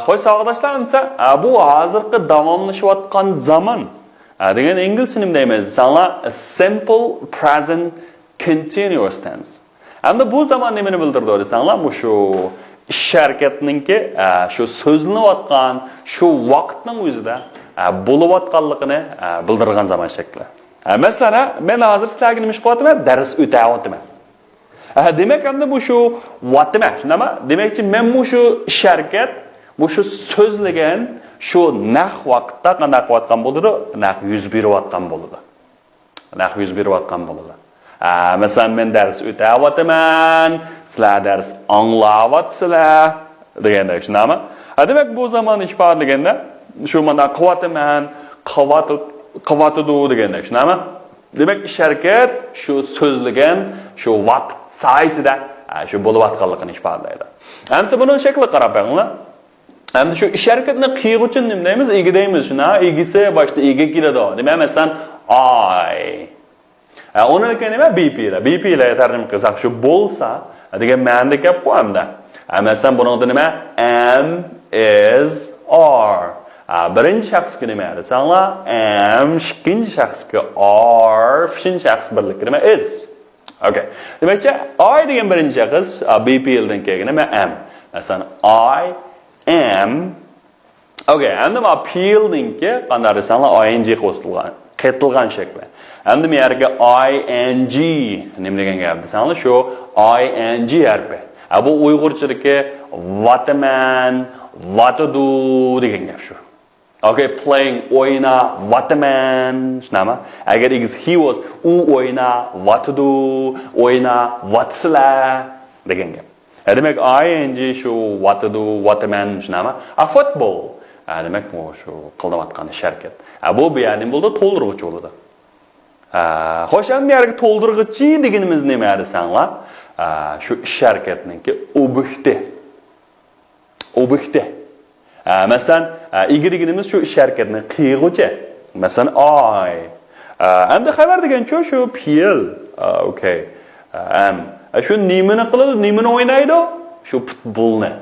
Xo'sh, savoqdoshlar, bu hozirgi davomlashayotgan zaman degan inglizcha nima deymiz? Sanlar simple present continuous tense. Endi bu zaman nimani bildirdi desanlar, bu shu ish harakatininki shu so'zlanayotgan shu vaqtning o'zida bo'layotganligini bildirgan zaman shakli. Masalan, men hozir sizlarga nima qilyapman? Dars o'tayapman. Demak, endi bu shu vaqtma, nima? Demakki, men bu shu ish harakat, bu shu so'zlagan shu naq vaqtda qanday qilayotgan bo'ladi? Naq yuz berayotgan bo'ladi. Naq yuz berayotgan bo'ladi. Masalan, men dars o'tayapman, sizlar dars anglayapsizlar degandek, shunami? Demak, bu zaman ifodalaganda shu mana qilyapman, qilyapti degandek, shunami? Demak, ish harakat shu so'zlagan shu vaqt saytida shu bo'layotganligini ifodalaydi. Endi buni shakli qarab qo'yinglar. Endi shu ish harakatni qilib uchun nima deymiz? Ega deymiz, shuna. Egisi boshda ega keladi. Demak, masalan, I. Uni nima? BP da. BP ila tarjima qilsak shu bo'lsa degan ma'noda gap qo'yamda. Masalan, buningda nima? Am, is, are. Birinchi shaxsga nima desanglar? Am, ikkinchi shaxsga are, uchinchi shaxs birlik nima? Is. Okay. Demakchi, I degan birinchi shaxs BP dan kelgan nima? Am. Masalan, I am. Okay, endi ma feel-dinki qanday desanglar ing qo'shilgan, qaytilgan shakli. Endi men yerga ing nima degan gap desanglar shu ing harfi. Bu Uyg'urchadagi wataman, watadu degan gap shu. Okay, playing o'yna wataman, shunami? Agar he was u o'yna watadu, o'yna watslar degan gap. Demak, ing shu watadu, wataman shunami? Football. Demak, bu shu qilayotgan harakat. Bu ya'ni bo'ldi to'ldiruvchi bo'ladi. Xo'sh, endi yerga to'ldiruvchi deganimiz nima desanglar? Shu ish harakatininki ob'ekti. Ob'ekti. Masalan, deganimiz shu ish harakatini qilg'uvchi. Masalan, I. Endi xabar degancha shu feel. Okay. Shu nimani qiladi, nimani o'ynaydi? Shu futbolni.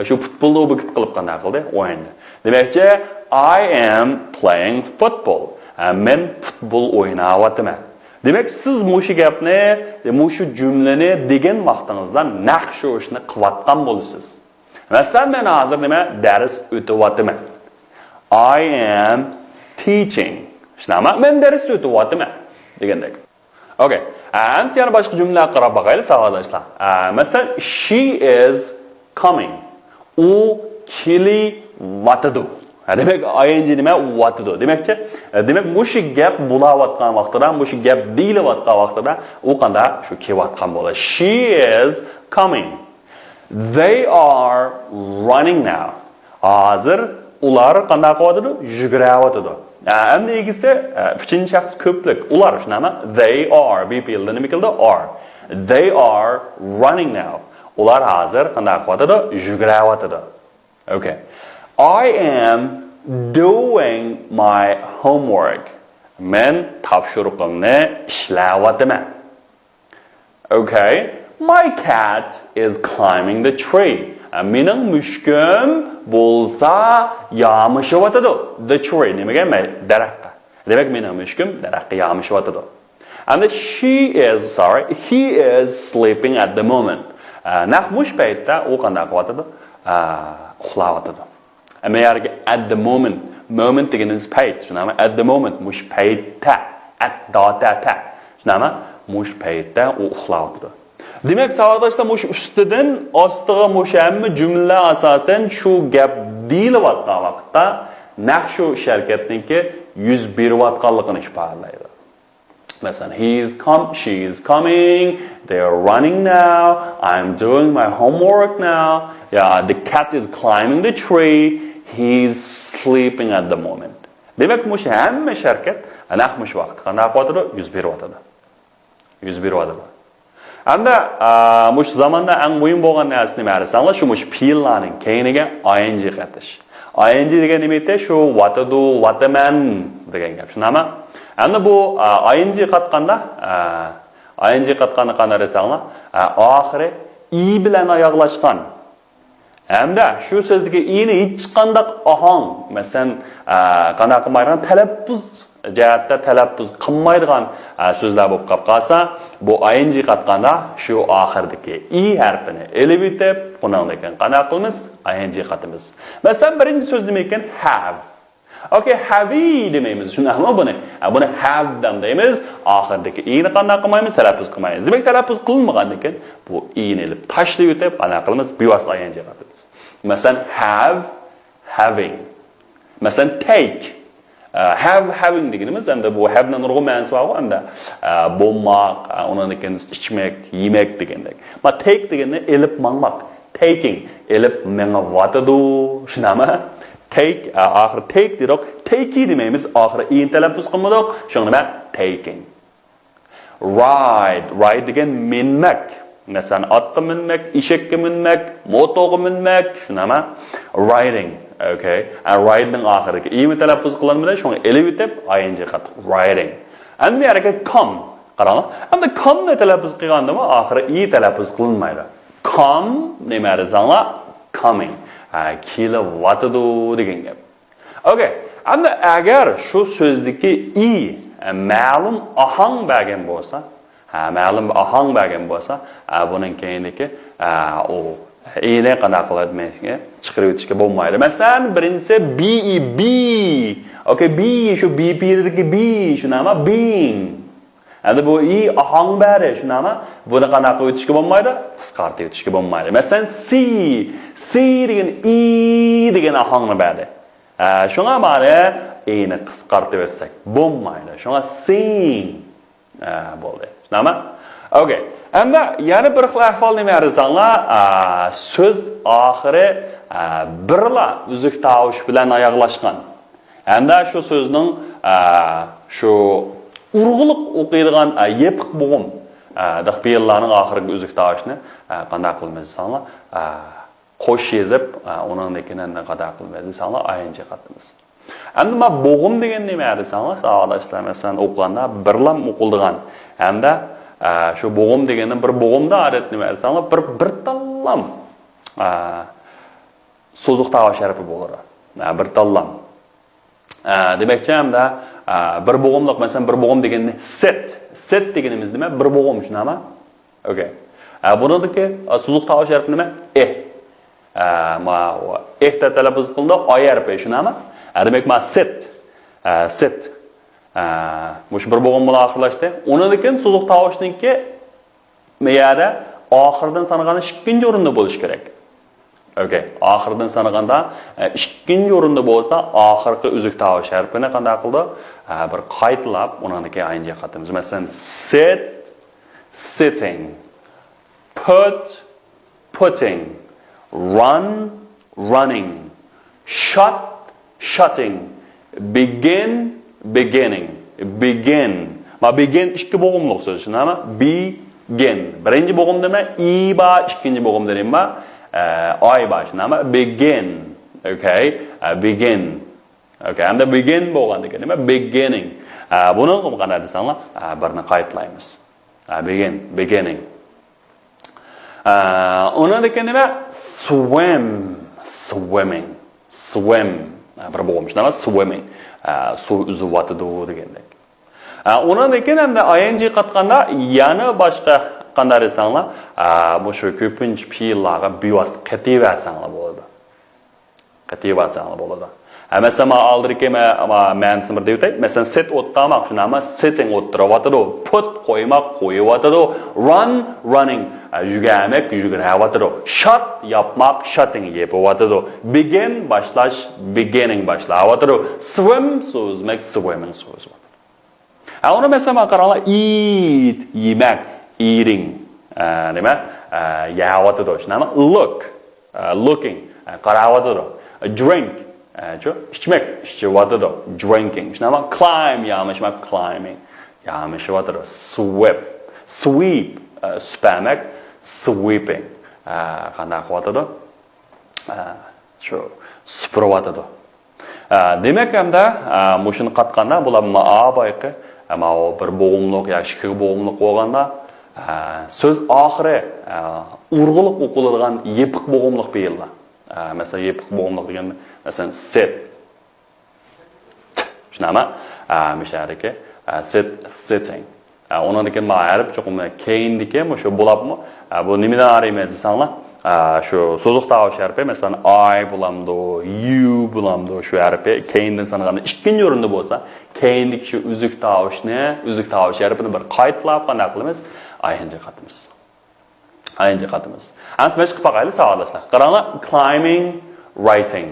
Shu futbolni ob'ekt qilib qanday qildi? O'ynaydi. Demakchi, I am playing football. Men futbol o'ynayapman. Demak, siz mushu gapni, mushu jumlani degan vaqtingizda naq shu ishni qilayotgan bo'lasiz. Masalan, men hozir nima dars o'tyapman. I am teaching. Shunami? Men dars o'tyapman degandek. Okay. Endi yana boshqa jumlalar qarab boqaylik, savoqdoshlar. Masalan, she is coming. U kelyapti. Demak, ing nima? Watidu. Demakchi, demak, mushu gap bo'layotgan vaqtida, mushu gap deyilayotgan vaqtida u qanday shu kelayotgan bo'ladi. She is coming. They are running now. Hozir ular qanday qilyapti? Yugurayapti. Endi egisi uchinchi shaxs ko'plik. Ular shunami? They are. BP ida nima keldi? Are. They are running now. Ular hozir qanday qilyapti? Yugurayapti. Okay. I am doing my homework. Men topshiriqimni ishlayapman. Okay. My cat is climbing the tree. Mening mushkum bo'lsa yamishyapti. The tree nimaga? Daraxtga. Demak, mening mushkum daraxtga yamishyapti. And he is sleeping at the moment. Naq mush paytda u qanday qilyapti? Uxlayapti. America at the moment deganimiz payt, shunami? At the moment mush paytda, at data, shunami? Mush paytda u uxlayapti. Demak, savoqdoshlar, mush ustidan ostiga mush hamma jumla asosan shu gap deyilayotgan vaqtda naq shu harakatniki yuz berayotganligini ifodalaydi. Masalan, she is coming, they are running now, I'm doing my homework now, the cat is climbing the tree, he's sleeping at the moment. Demak, mush hamma harakat naq mush vaqt qanday qilyapti? Yuz beryapti. Yuz beryapti. Endi mush zamonda eng muhim bo'lgan narsa nima desanglar, shu mush fe'llarning keyiniga ing qatish. Ing degan nima edi? Shu whatadu, whataman degan gap. Shunami? Endi bu ing qatqanda qanday desanglar, oxiri i bilan oyoqlashgan. Hamda shu so'zdagi i'ni hech qanday ohang, masalan, qana qilmaydigan talaffuz jihatda talaffuz qilmaydigan so'zlar bo'lib qolsa, bu ing qatganda shu oxirdagi i harfini elib o'tib, bundan keyin qana qilamiz? Ing qatimiz. Masalan, birinchi so'z nima ekan? Have. Okay, have demaymiz. Shundaymi buni? Buni have deymiz. Oxirdagi i'ni qanday qilmaymiz? Talaffuz qilmaymiz. Demak, talaffuz qilinmagandan keyin bu i'ni elib tashlab o'tib, qana qilamiz? Bevosita ing qatimiz. Masalan, have, having. Masalan, take. Having deganimiz hamda bu have-ning nurg'un ma'nosi bor, hamda bo'lmoq, undan keyin ichmak, yemak degandek. Ma take deganda elib mangmoq. Taking, elib mangavotadi. Shunami? Take, oxiri take dedik. Take demaymiz, oxiri in talaffuz qilmadik. Shuni nima? Taking. Ride degan minmak. Masalan, otga minmak, eshakka minmak, motoga minmak, shunami? Riding. Okay. And riding oxiriga i talaffuz qilinmadi, shuni elib o'tib ing qat. Riding. And bu yerga come. Qarang. Hamda come ni talaffuz qilganda oxiri i talaffuz qilinmaydi. Come nima desanglar? Coming. Kelayotidi degan gap. Okay. Hamda agar shu so'zdagi i ma'lum ohang bergan bo'lsa, ma'lum ohang bergan bo'lsa, buning keyiniki u i'ni qanday qiladimga chiqarib o'tishga bo'lmaydi. Masalan, birinchisi be. Okay, be shu BP'dagi be, shunami? Being. Endi bu i ohang bari, shunami? Buni qanday qilib o'tishga bo'lmaydi? Qisqartirib o'tishga bo'lmaydi. Masalan, see degan i degan ohangni bari. Shunga mana i'ni qisqartirib o'tsak bo'lmaydi. Shunga sing bo'ldi. Shunami? Okay. Endi yana bir xil ahvol nima desanglar, so'z oxiri birla uzuk tovush bilan oyoqlashgan. Endi shu so'zning shu urg'uliq o'qiydigan yepiq bo'g'im daqbiylarning oxirgi uzuk tovushni qanday qilamiz desanglar, qo'sh yezib, uning keyin qanday qilamiz desanglar, ing qatimiz. Endi ma bo'g'im degan nima desanglar, savolashlar masalan o'qiganda birlam o'qildigan. Hamda shu bo'g'im degandan bir bo'g'imda odat nima desanglar, bir tallam so'zuq tovush harfi bo'ladi. Bir tallam. Demakchi hamda bir bo'g'imliq, masalan, bir bo'g'im deganda set deganimiz nima? Bir bo'g'im, shunami? Okay. Buningdagi so'zuq tovush harfi nima? Ma ta talaffuz qildi, oy harfi, shunami? Demak, ma set. Mush bir bo'g'im bilan oxirlashdi. Undan keyin so'zuq tovushningki meyada oxirdan sanaganda 2-chi o'rinda bo'lish kerak. Okay, oxirdan sanaganda 2-chi o'rinda bo'lsa, oxirgi uzuk tovush harfini qanday qildi? Bir qaytlab, undan keyin ing qatimiz. Masalan, sit, sitting, putting, run, running, shut, shutting, beginning. Ma begin ikki bo'g'imliq so'z, shunami? Begin. Birinchi bo'g'im nima? I ba, ikkinchi bo'g'im nima? Oy ba, shunami? Begin. Okay? Begin. Okay, hamda begin bo'lganda nima? Beginning. Buni qanday desanglar, birni qaytlaymiz. Beginning. Undan keyin nima? Swim. Bir bo'g'im, shunami? Swimming. Suv uzayotidi degandek. Undan keyin hamda ing qatganda yana boshqa qanday desanglar, bu shu ko'pincha fe'llarga bevosita qativatsanglar bo'ladi. Masalan, oldingi ma'nosini bir deb o'tay. Masalan, sit o'ttirmoq, shunami? Sitting o'ttiryotidi, put qo'ymoq, qo'yayotidi, run, running, yugamak, yugurayotidi, shut yapmoq, shutting yapayotidi, begin boshlash, beginning boshlayotidi, swim so'zmak, swimming so'zmak. Uni masalan qaranglar, eat, yemak, eating, nima? Yeyotidi, shunami? Looking, qarayotidi, drink, ichmak, ichayotidi, drinking, shunami? Climb, yamashmak, climbing, yamashayotidi, sweep, spamak, sweeping, qanday qilyotidi? Shu supurayotidi. Demak hamda mushuni qatganda bular ma'obayqi, bir bo'g'imliq yoki ikki bo'g'imliq bo'lganda so'z oxiri urg'uliq o'qiladigan yepiq bo'g'imliq fe'llar. Mesela yapık boğumluk degan mesela sit. Şunama müşareke sitting. Onundaki ma'arif çoğum keyindeki mu şu bulapmı bu nimeden arayayım sanla şu sözlük tavış harfi mesela I bulamdı, you bulamdı şu harfi keyinden sanılan ikinci yorunda bolsa keyindeki şu üzük tavış ne üzük tavış harfini bir kayıtlap qana qilamiz ing qatımız. ing qatımız. Ans mesh qilib baqaylik savatlaşlar. Qaranglar climbing, writing.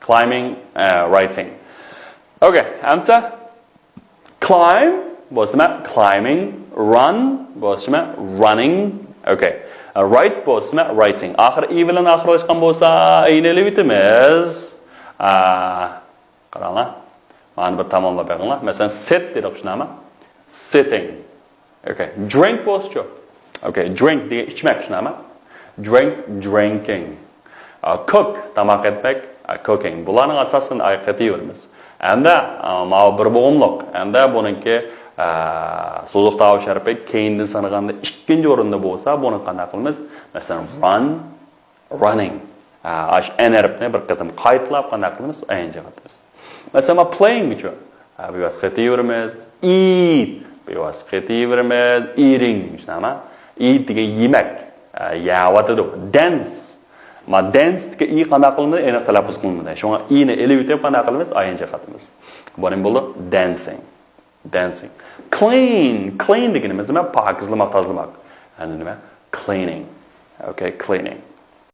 Climbing, writing. Okay, answer climb bosma climbing, run bosma running. Okay. Write bosma writing. Ahir i bilan oxirlashgan bo'lsa aynali bitimiz. Qaranglar. Mana bir tamomlab beringlar. Masalan, sit dedik shunami? Sitting. Okay. Drink bo'lsa-chi. Okay, drink degan ichmak shunami? Drink, drinking. Cook tamoq etmak, cooking. Bularning asosini aytib Anda mana bir bo'g'imliq. Anda buniki so'zliq tavış harfi keyindan sanaganda ikkinchi o'rinda bo'lsa, buni qanday qilamiz? Masalan, run, running. Ash n harfini bir qatam qaytlab qanday qilamiz? ing qilamiz. Masalan, playing uchun bu vasqativeramiz, eat, bu vasqativeramiz, eating shunami? Eat degan yemak, yavatadi. Dance. Ma dance degan i qanday qilamiz? Aniq talaffuz qilmaydi. Shunga i ni elib o'tib qanday qilamiz? ing qilamiz. Bu bo'ldi dancing. Dancing. Clean. Clean deganimiz nima? Pokizlamak, tozalamak. Endi nima? Cleaning. Okay, cleaning.